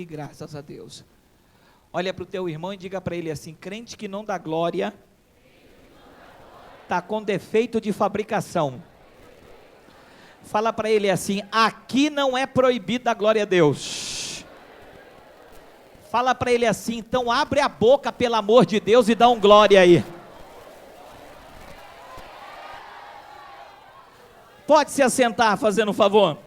E graças a Deus. Olha para o teu irmão e diga para ele assim: crente que não dá glória, está com defeito de fabricação. Fala para ele assim: aqui não é proibida a glória a Deus. Fala para ele assim: então abre a boca pelo amor de Deus e dá um glória aí. Pode se assentar, fazendo um favor.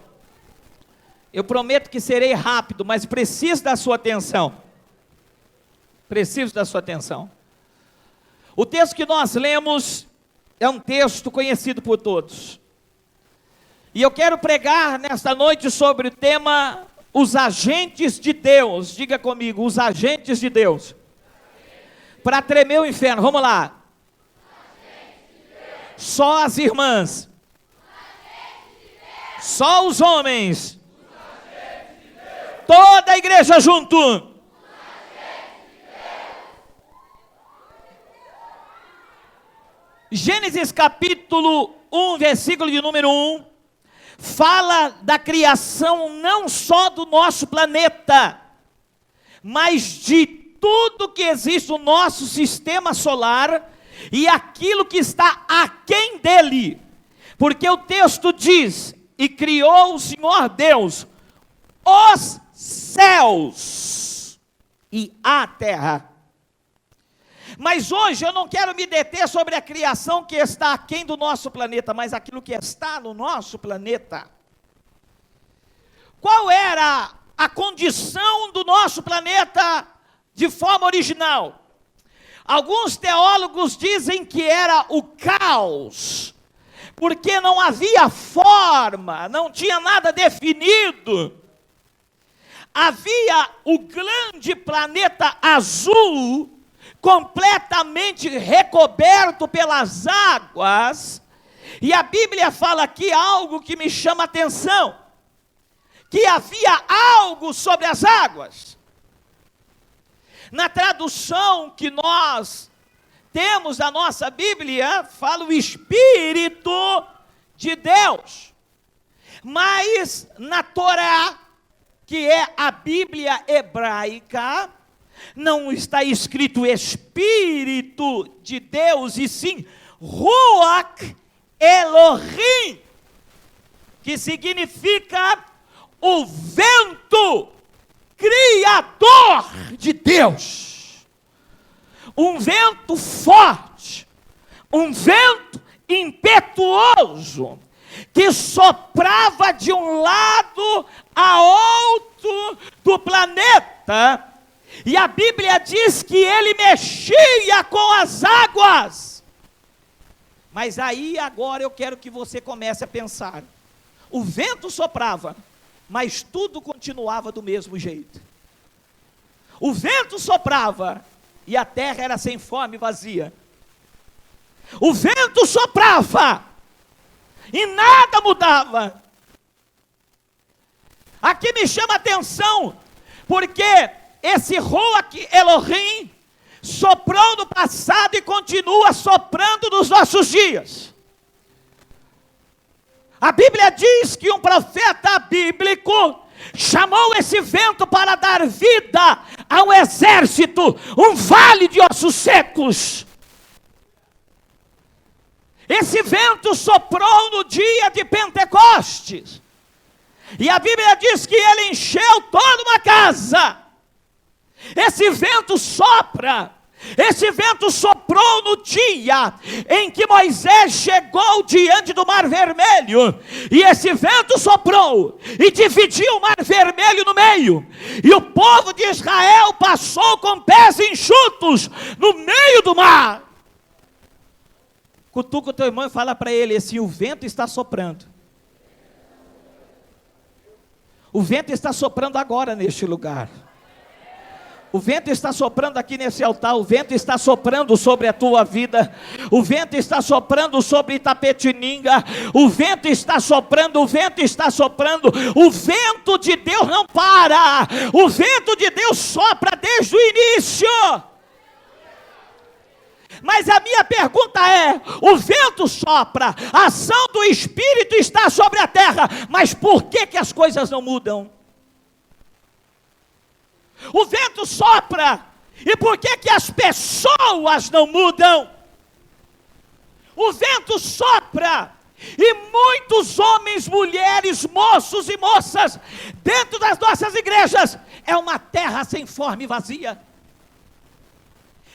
Eu prometo que serei rápido, mas preciso da sua atenção. Preciso da sua atenção. O texto que nós lemos é um texto conhecido por todos. E eu quero pregar nesta noite sobre o tema os agentes de Deus. Diga comigo, os agentes de Deus. Para tremer o inferno, vamos lá. Só as irmãs. Só os homens. Toda a igreja junto. Gênesis capítulo 1, versículo de número 1, fala da criação não só do nosso planeta, mas de tudo que existe no nosso sistema solar e aquilo que está aquém dele. Porque o texto diz: e criou o Senhor Deus os céus e a terra. Mas hoje eu não quero me deter sobre a criação que está aquém do nosso planeta, mas aquilo que está no nosso planeta. Qual era a condição do nosso planeta de forma original? Alguns teólogos dizem que era o caos, porque não havia forma, não tinha nada definido. Havia o grande planeta azul, completamente recoberto pelas águas, e a Bíblia fala aqui algo que me chama a atenção, que havia algo sobre as águas. Na tradução que nós temos da nossa Bíblia, fala o Espírito de Deus, mas na Torá, que é a Bíblia hebraica, não está escrito Espírito de Deus, e sim Ruach Elohim, que significa o vento criador de Deus. Um vento forte, um vento impetuoso, que soprava de um lado a outro do planeta. E a Bíblia diz que ele mexia com as águas. Mas aí agora eu quero que você comece a pensar. O vento soprava, mas tudo continuava do mesmo jeito. O vento soprava e a terra era sem forma e vazia. O vento soprava e nada mudava. Aqui me chama a atenção, porque esse Ruach Elohim soprou no passado e continua soprando nos nossos dias. A Bíblia diz que um profeta bíblico chamou esse vento para dar vida a um exército, um vale de ossos secos. Esse vento soprou no dia de Pentecostes, e a Bíblia diz que ele encheu toda uma casa. Esse vento sopra, esse vento soprou no dia em que Moisés chegou diante do Mar Vermelho, e esse vento soprou e dividiu o Mar Vermelho no meio, e o povo de Israel passou com pés enxutos no meio do mar. Cutuca o teu irmão e fala para ele assim: o vento está soprando. O vento está soprando agora neste lugar. O vento está soprando aqui nesse altar, o vento está soprando sobre a tua vida, o vento está soprando sobre Itapetininga, o vento está soprando, o vento está soprando, o vento de Deus não para, o vento de Deus sopra desde o início. Mas a minha pergunta é: o vento sopra, a ação do Espírito está sobre a terra, mas por que as coisas não mudam? O vento sopra. E por que que as pessoas não mudam? O vento sopra. E muitos homens, mulheres, moços e moças, dentro das nossas igrejas, é uma terra sem forma e vazia.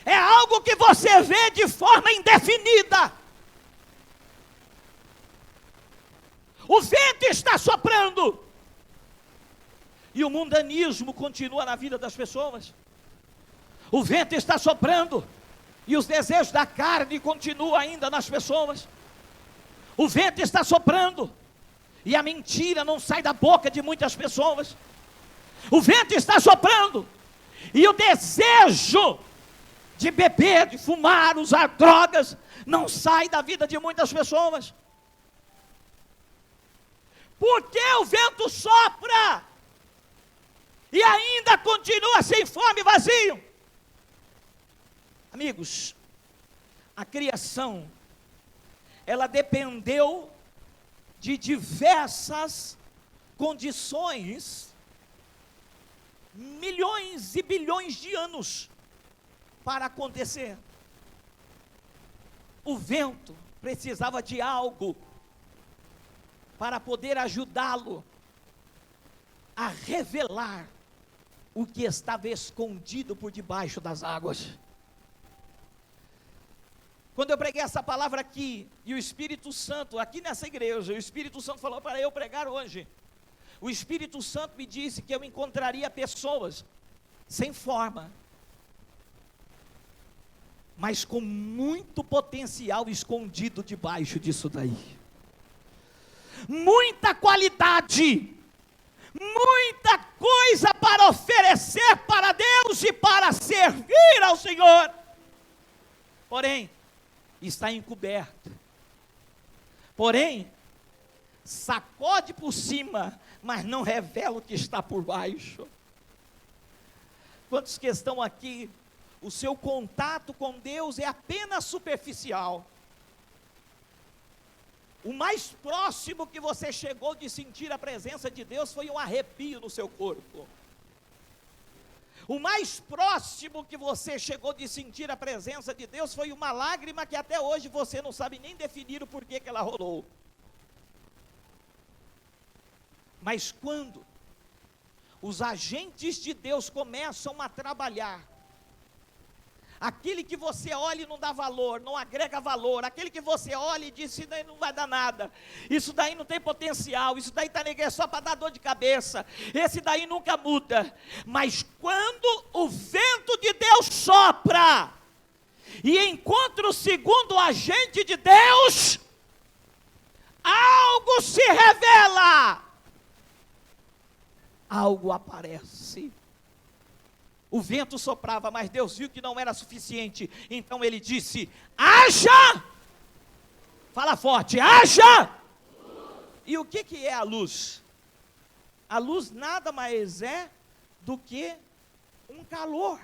É algo que você vê de forma indefinida. O vento está soprando. E o mundanismo continua na vida das pessoas. O vento está soprando. E os desejos da carne continuam ainda nas pessoas. O vento está soprando. E a mentira não sai da boca de muitas pessoas. O vento está soprando. E o desejo de beber, de fumar, usar drogas, não sai da vida de muitas pessoas. Por que o vento sopra? E ainda continua sem fome e vazio? Amigos, a criação, ela dependeu de diversas condições, milhões e bilhões de anos, para acontecer. O vento precisava de algo para poder ajudá-lo a revelar o que estava escondido por debaixo das águas. Quando eu preguei essa palavra aqui, e o Espírito Santo, aqui nessa igreja, o Espírito Santo falou para eu pregar hoje. O Espírito Santo me disse que eu encontraria pessoas sem forma, mas com muito potencial escondido debaixo disso daí. Muita qualidade, muita coisa para oferecer para Deus e para servir ao Senhor. Porém, está encoberto. Porém, sacode por cima, mas não revela o que está por baixo. Quantos que estão aqui, o seu contato com Deus é apenas superficial? O mais próximo que você chegou de sentir a presença de Deus foi um arrepio no seu corpo. O mais próximo que você chegou de sentir a presença de Deus foi uma lágrima que até hoje você não sabe nem definir o porquê que ela rolou. Mas quando os agentes de Deus começam a trabalhar, aquele que você olha e não dá valor, não agrega valor, aquele que você olha e diz, isso daí não vai dar nada, isso daí não tem potencial, isso daí está é só para dar dor de cabeça, esse daí nunca muda. Mas quando o vento de Deus sopra, e encontra o segundo agente de Deus, algo se revela, algo aparece. O vento soprava, mas Deus viu que não era suficiente, então ele disse, haja, fala forte, haja. E o que é a luz? A luz nada mais é do que um calor.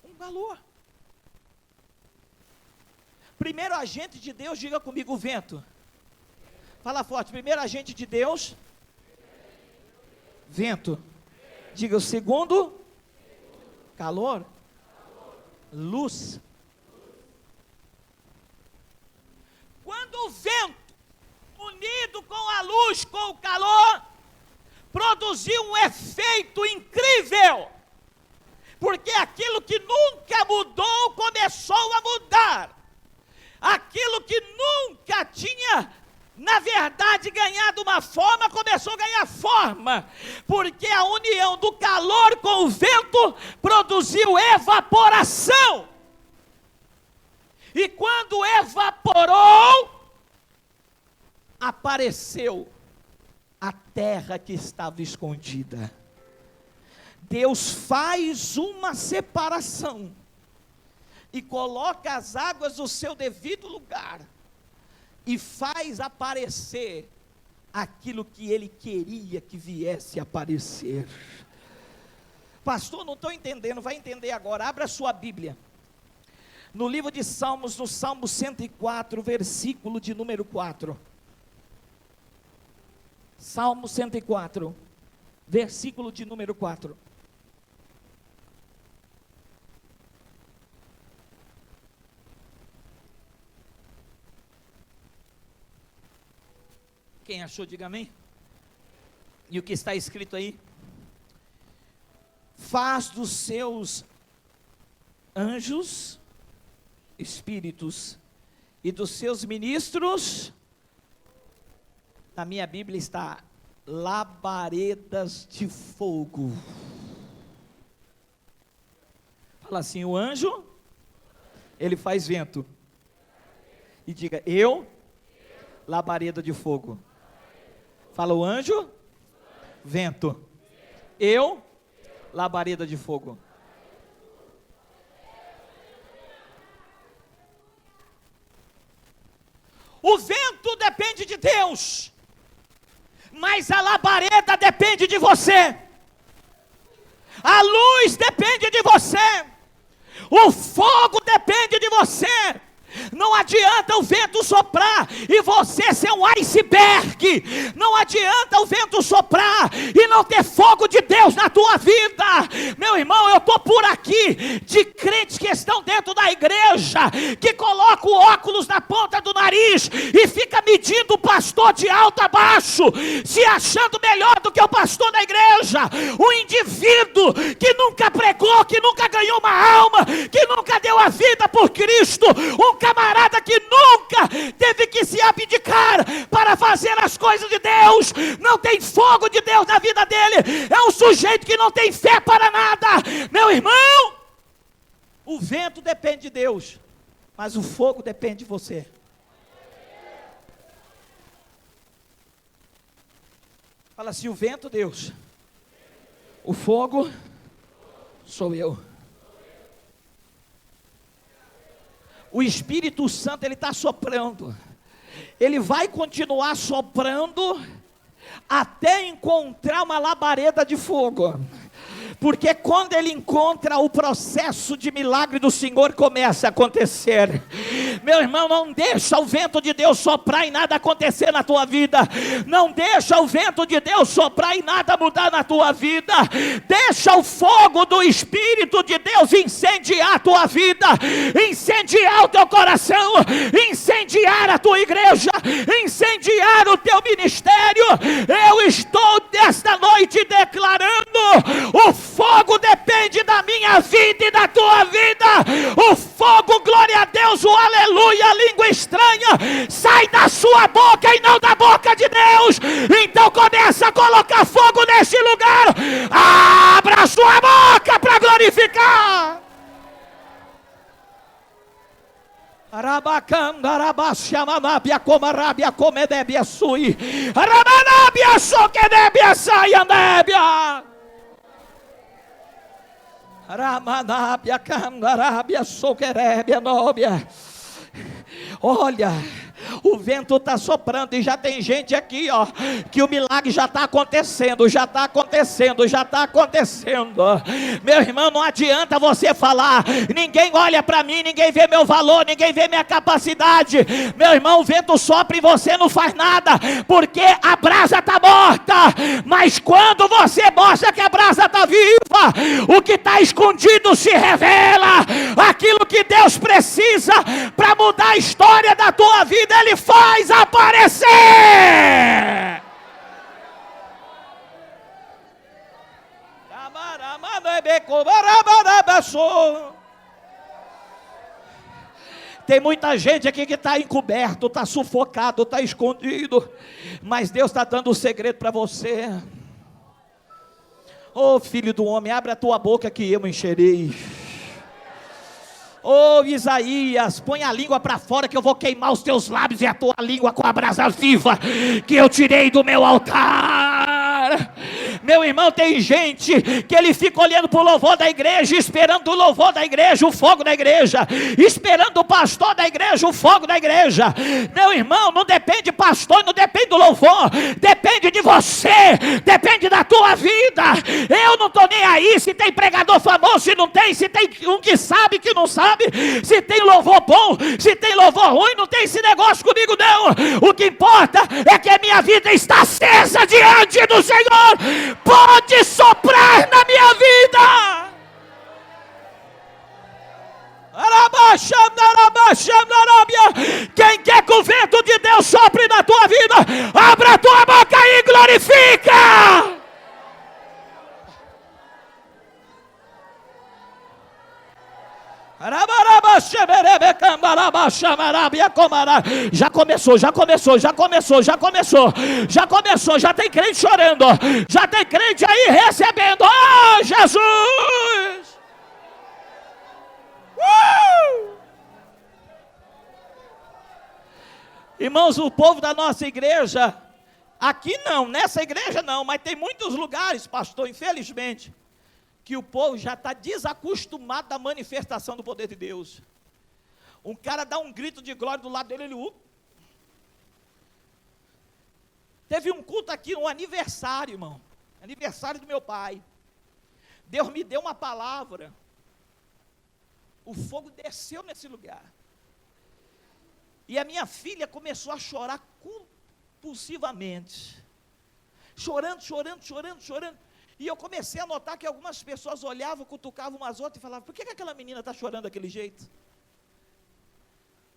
Um calor. Primeiro agente de Deus, diga comigo, o vento. Fala forte, primeiro agente de Deus, vento. Diga o segundo, calor, luz. Quando o vento, unido com a luz, com o calor, produziu um efeito incrível, porque aquilo que nunca mudou, começou a mudar. Aquilo que nunca tinha, na verdade, ganhado uma forma, começou a ganhar forma, porque a união do calor com o vento produziu evaporação. E quando evaporou, apareceu a terra que estava escondida. Deus faz uma separação e coloca as águas no seu devido lugar e faz aparecer aquilo que ele queria que viesse a aparecer. Pastor, não estou entendendo, vai entender agora. Abra sua Bíblia no livro de Salmos, no Salmo 104, versículo de número 4. Salmo 104, versículo de número 4. Quem achou, diga amém. E o que está escrito aí? Faz dos seus anjos espíritos e dos seus ministros, na minha Bíblia está labaredas de fogo. Fala assim: o anjo, ele faz vento. E diga: eu, labareda de fogo. Fala: o anjo, vento. Eu, labareda de fogo. O vento depende de Deus, mas a labareda depende de você. A luz depende de você. O fogo depende de você. Não adianta o vento soprar e você ser um iceberg. Não adianta o vento soprar e não ter fogo de Deus na tua vida. Meu irmão, eu estou por aqui de crentes que estão dentro da igreja, que colocam óculos na ponta do nariz e fica medindo o pastor de alto a baixo, se achando melhor do que o pastor da igreja. Um indivíduo que nunca pregou, que nunca ganhou uma alma, que nunca deu a vida por Cristo. Um camarada que nunca teve que se abdicar para fazer as coisas de Deus, não tem fogo de Deus na vida dele, é um sujeito que não tem fé para nada. Meu irmão, o vento depende de Deus, mas o fogo depende de você. Fala assim: o vento, Deus, o fogo sou eu. O Espírito Santo, ele está soprando, ele vai continuar soprando até encontrar uma labareda de fogo. Porque quando ele encontra, o processo de milagre do Senhor começa a acontecer. Meu irmão, não deixa o vento de Deus soprar e nada acontecer na tua vida. Não deixa o vento de Deus soprar e nada mudar na tua vida. Deixa o fogo do Espírito de Deus incendiar a tua vida, incendiar o teu coração, incendiar a tua igreja, incendiar o teu ministério. Eu estou nesta noite declarando: o fogo depende da minha vida e da tua vida. O fogo, glória a Deus, o aleluia, a língua estranha, sai da sua boca e não da boca de Deus. Então começa a colocar fogo neste lugar. Abra a sua boca para glorificar. Arabacandarabashamanabia comarabia comedebia sui. Aramanabia soquedebia saiandebia. Aramanabia candarabia soquerebia nóbia. Olha, o vento está soprando e já tem gente aqui, ó, que o milagre já está acontecendo, já está acontecendo, já está acontecendo. Meu irmão, não adianta você falar: ninguém olha para mim, ninguém vê meu valor, ninguém vê minha capacidade. Meu irmão, o vento sopra e você não faz nada, porque a brasa está morta. Mas quando você mostra que a brasa está viva, o que está escondido se revela. Aquilo que Deus precisa para mudar a história da tua vida, Ele faz aparecer. Tem muita gente aqui que está encoberto, está sufocado, está escondido, mas Deus está dando o segredo para você. Ô filho do homem, abre a tua boca que eu encherei. Ô Isaías, põe a língua para fora que eu vou queimar os teus lábios e a tua língua com a brasa viva que eu tirei do meu altar. Meu irmão, tem gente que ele fica olhando para o louvor da igreja, esperando o louvor da igreja, o fogo da igreja, esperando o pastor da igreja, o fogo da igreja. Meu irmão, não depende de pastor, não depende do louvor, depende de você, depende da tua vida. Eu não estou nem aí se tem pregador famoso, se não tem, se tem um que sabe, que não sabe, se tem louvor bom, se tem louvor ruim, não tem esse negócio comigo não. O que importa é que a minha vida está acesa diante do Senhor. Pode soprar na minha vida. Quem quer que o vento de Deus sopre na tua vida, abra a tua boca e glorifica. Já começou, já tem crente chorando, já tem crente aí recebendo. Oh, Jesus! Irmãos, o povo da nossa igreja, aqui não, nessa igreja não, mas tem muitos lugares, pastor, infelizmente, que o povo já está desacostumado da manifestação do poder de Deus. Um cara dá um grito de glória do lado dele, ele... Teve um culto aqui, um aniversário, irmão, aniversário do meu pai. Deus me deu uma palavra. O fogo desceu nesse lugar. E a minha filha começou a chorar compulsivamente. Chorando. E eu comecei a notar que algumas pessoas olhavam, cutucavam umas outras e falavam: por que aquela menina está chorando daquele jeito?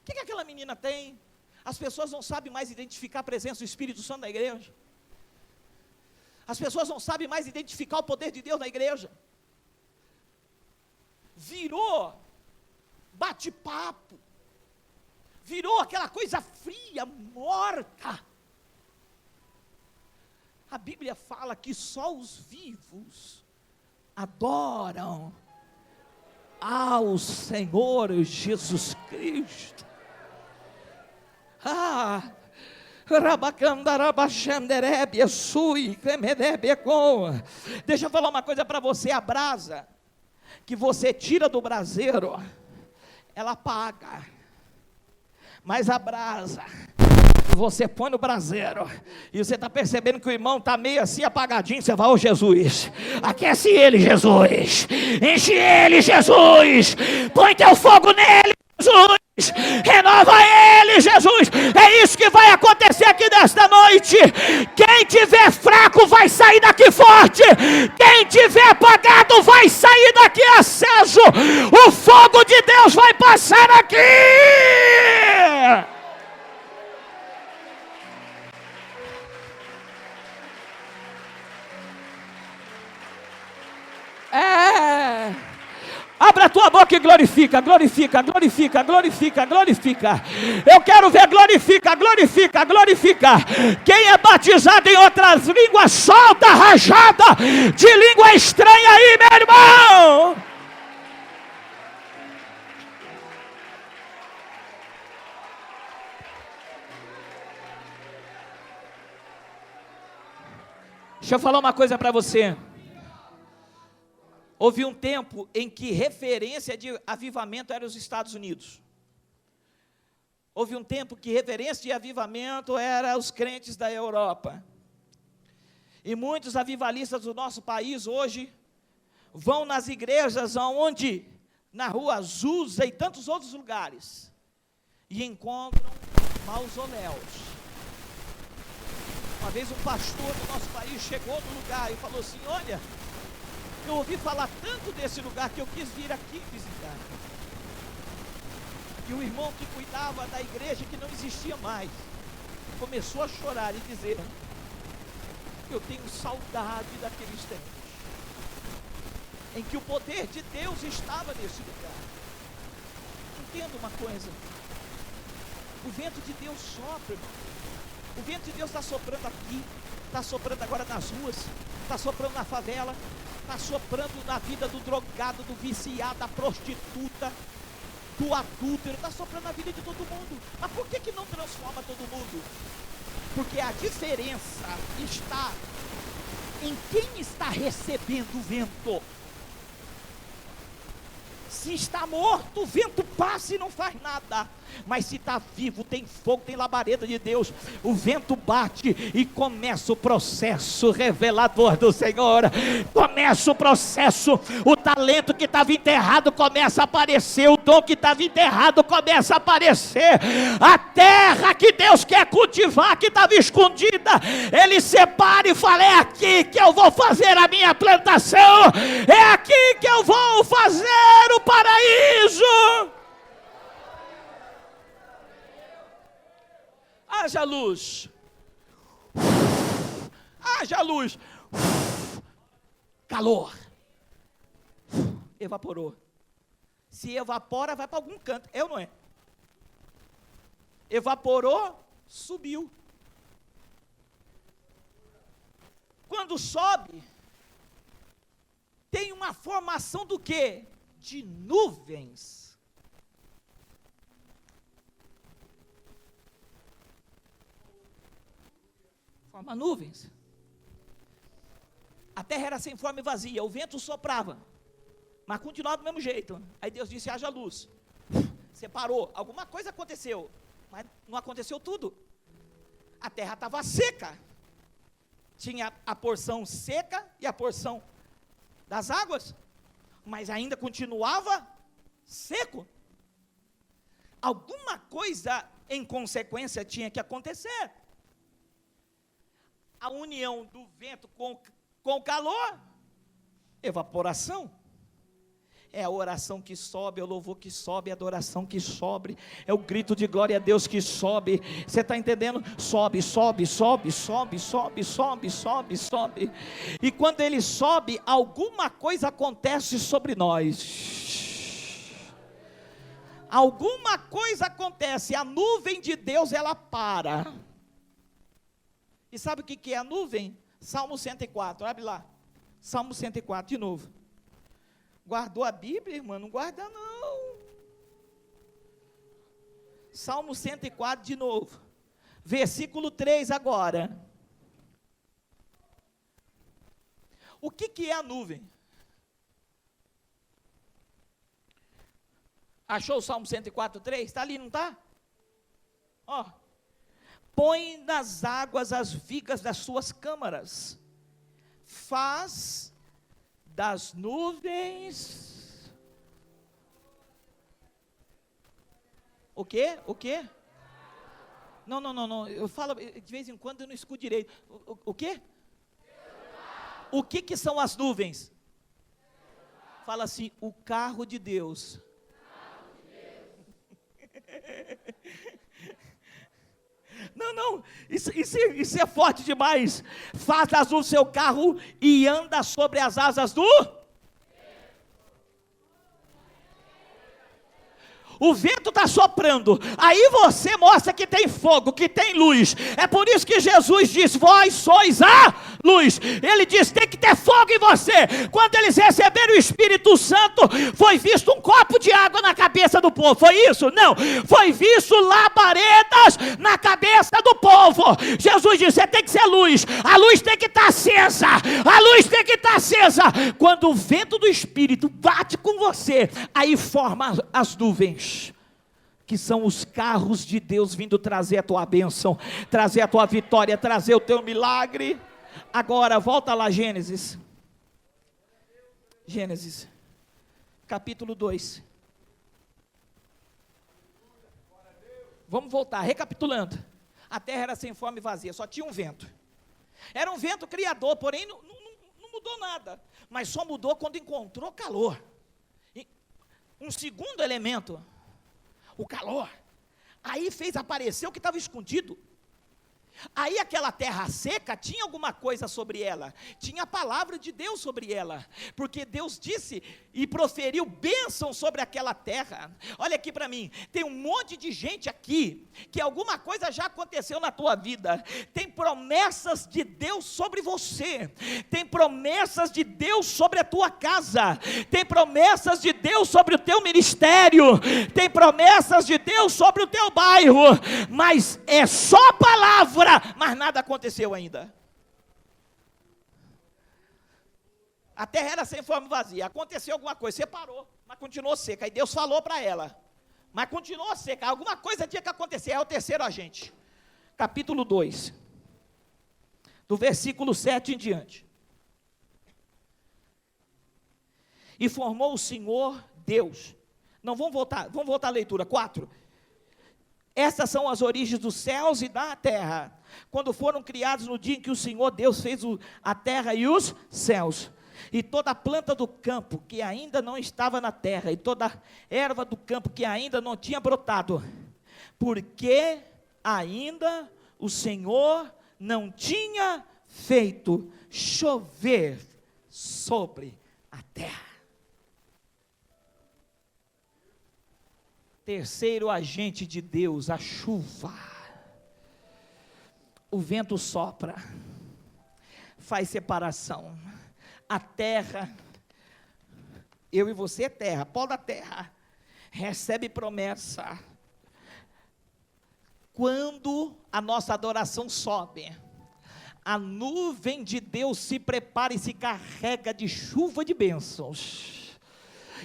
O que aquela menina tem? As pessoas não sabem mais identificar a presença do Espírito Santo na igreja. As pessoas não sabem mais identificar o poder de Deus na igreja. Virou bate-papo. Virou aquela coisa fria, morta. A Bíblia fala que só os vivos adoram ao Senhor Jesus Cristo. Deixa eu falar uma coisa para você. A brasa que você tira do braseiro, ela apaga. Mas a brasa você põe no braseiro e você está percebendo que o irmão está meio assim apagadinho, você vai: ô Jesus, aquece ele, Jesus, enche ele, Jesus, põe teu fogo nele, Jesus, renova ele, Jesus. É isso que vai acontecer aqui nesta noite. Quem tiver fraco vai sair daqui forte, quem tiver apagado vai sair daqui aceso. O fogo de Deus vai passar aqui. Abra a tua boca e glorifica. Eu quero ver glorifica. Quem é batizado em outras línguas, solta a rajada de língua estranha aí, meu irmão. Deixa eu falar uma coisa para você. Houve um tempo em que referência de avivamento era os Estados Unidos. Houve um tempo que referência de avivamento era os crentes da Europa. E muitos avivalistas do nosso país hoje vão nas igrejas onde, na rua Azusa e tantos outros lugares, e encontram mausoléus. Uma vez um pastor do nosso país chegou no lugar e falou assim: olha, eu ouvi falar tanto desse lugar que eu quis vir aqui visitar. E o irmão que cuidava da igreja, que não existia mais, começou a chorar e dizer: eu tenho saudade daqueles tempos em que o poder de Deus estava nesse lugar. Entenda uma coisa: o vento de Deus sopra, irmão. O vento de Deus está soprando aqui, está soprando agora nas ruas, está soprando na favela, está soprando na vida do drogado, do viciado, da prostituta, do adúltero, está soprando na vida de todo mundo. Mas por que não transforma todo mundo? Porque a diferença está em quem está recebendo o vento. Se está morto, o vento passa e não faz nada. Mas se está vivo, tem fogo, tem labareda de Deus, o vento bate e começa o processo revelador do Senhor. Começa o processo, o talento que estava enterrado começa a aparecer, o dom que estava enterrado começa a aparecer. A terra que Deus quer cultivar, que estava escondida, Ele separa e fala: é aqui que eu vou fazer a minha plantação, é aqui que eu vou fazer o paraíso. Haja luz, haja luz, calor, evaporou. Se evapora, vai para algum canto, é ou não é? Evaporou, subiu. Quando sobe, tem uma formação do quê? De nuvens. Forma nuvens. A terra era sem forma e vazia, o vento soprava, mas continuava do mesmo jeito. Aí Deus disse: haja luz. Separou, alguma coisa aconteceu, mas não aconteceu tudo. A terra estava seca, tinha a porção seca e a porção das águas, mas ainda continuava seco. Alguma coisa em consequência tinha que acontecer. A união do vento com o calor, evaporação. É a oração que sobe, é o louvor que sobe, é a adoração que sobe, é o grito de glória a Deus que sobe. Você está entendendo? Sobe, sobe, sobe, sobe, sobe, sobe, sobe, sobe. E quando ele sobe, alguma coisa acontece sobre nós. Alguma coisa acontece, a nuvem de Deus ela para. E sabe o que é a nuvem? Salmo 104, abre lá. Salmo 104, de novo. Guardou a Bíblia, irmã? Não guarda não. Salmo 104, de novo. Versículo 3 agora. O que é a nuvem? Achou o Salmo 104, 3? Está ali, não está? Ó. Põe nas águas as vigas das suas câmaras, faz das nuvens, o quê? O quê? Não, eu falo, de vez em quando eu não escuto direito, o quê? O que são as nuvens? Fala assim: o carro de Deus. Não, isso é forte demais. Faz azul o seu carro e anda sobre as asas do... O vento está soprando, aí você mostra que tem fogo, que tem luz. É por isso que Jesus diz: vós sois a luz. Ele diz: tem que ter fogo em você. Quando eles receberam o Espírito Santo, foi visto um copo de água na cabeça do povo. Foi isso? Não, foi visto labaredas na cabeça do povo. Jesus disse: você tem que ser luz. A luz tem que estar acesa. A luz tem que estar acesa. Quando o vento do Espírito bate com você, aí forma as nuvens, que são os carros de Deus vindo trazer a tua bênção, trazer a tua vitória, trazer o teu milagre. Agora, volta lá, Gênesis, capítulo 2. Vamos voltar, recapitulando. A terra era sem forma e vazia, só tinha um vento. Era um vento criador, porém não mudou nada, mas só mudou quando encontrou calor. E um segundo elemento, o calor, aí fez aparecer o que estava escondido. Aí aquela terra seca tinha alguma coisa sobre ela, tinha a palavra de Deus sobre ela, porque Deus disse e proferiu bênção sobre aquela terra. Olha aqui para mim, tem um monte de gente aqui, que alguma coisa já aconteceu na tua vida, tem promessas de Deus sobre você, tem promessas de Deus sobre a tua casa, tem promessas de Deus sobre o teu ministério, tem promessas de Deus sobre o teu bairro, mas é só palavra, mas nada aconteceu ainda. A terra era sem forma e vazia. Aconteceu alguma coisa, separou, mas continuou seca. Aí Deus falou para ela, mas continuou seca. Alguma coisa tinha que acontecer. É o terceiro agente. Capítulo 2, do versículo 7 em diante. E formou o Senhor Deus. Não, vamos voltar à leitura. 4. Essas são as origens dos céus e da terra, quando foram criados no dia em que o Senhor Deus fez a terra e os céus. E toda a planta do campo que ainda não estava na terra, e toda a erva do campo que ainda não tinha brotado, porque ainda o Senhor não tinha feito chover sobre a terra. Terceiro agente de Deus, a chuva. O vento sopra, faz separação. A terra, eu e você é terra, pó da terra, recebe promessa. Quando a nossa adoração sobe, a nuvem de Deus se prepara e se carrega de chuva de bênçãos.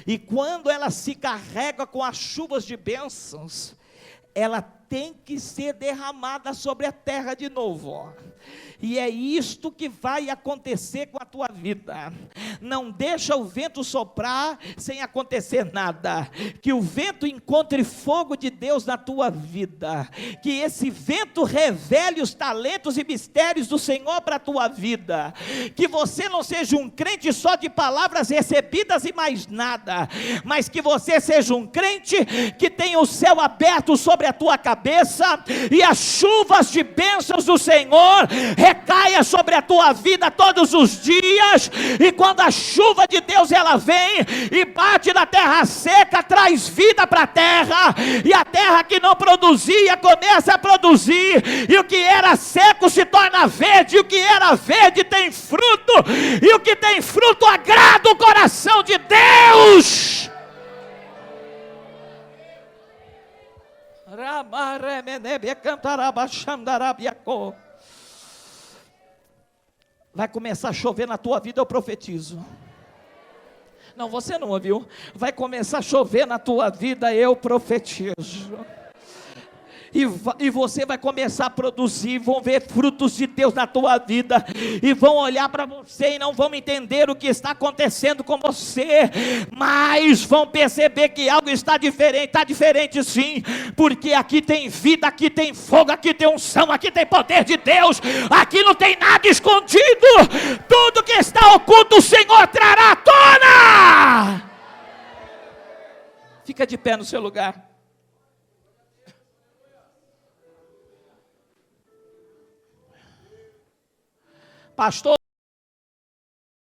E quando ela se carrega com as chuvas de bênçãos, ela tem que ser derramada sobre a terra de novo. E é isto que vai acontecer com a tua vida. Não deixa o vento soprar sem acontecer nada. Que o vento encontre fogo de Deus na tua vida. Que esse vento revele os talentos e mistérios do Senhor para a tua vida. Que você não seja um crente só de palavras recebidas e mais nada, mas que você seja um crente que tenha o céu aberto sobre a tua cabeça e as chuvas de bênçãos do Senhor recaia sobre a tua vida todos os dias. E quando a chuva de Deus ela vem e bate na terra seca, traz vida para a terra, e a terra que não produzia começa a produzir, e o que era seco se torna verde, e o que era verde tem fruto, e o que tem fruto agrada o coração de Deus. Vai começar a chover na tua vida, eu profetizo. Não, você não ouviu. Vai começar a chover na tua vida, eu profetizo. E você vai começar a produzir, vão ver frutos de Deus na tua vida, e vão olhar para você e não vão entender o que está acontecendo com você, mas vão perceber que algo está diferente sim, porque aqui tem vida, aqui tem fogo, aqui tem unção, aqui tem poder de Deus, aqui não tem nada escondido, tudo que está oculto o Senhor trará à tona. Fica de pé no seu lugar. Pastor,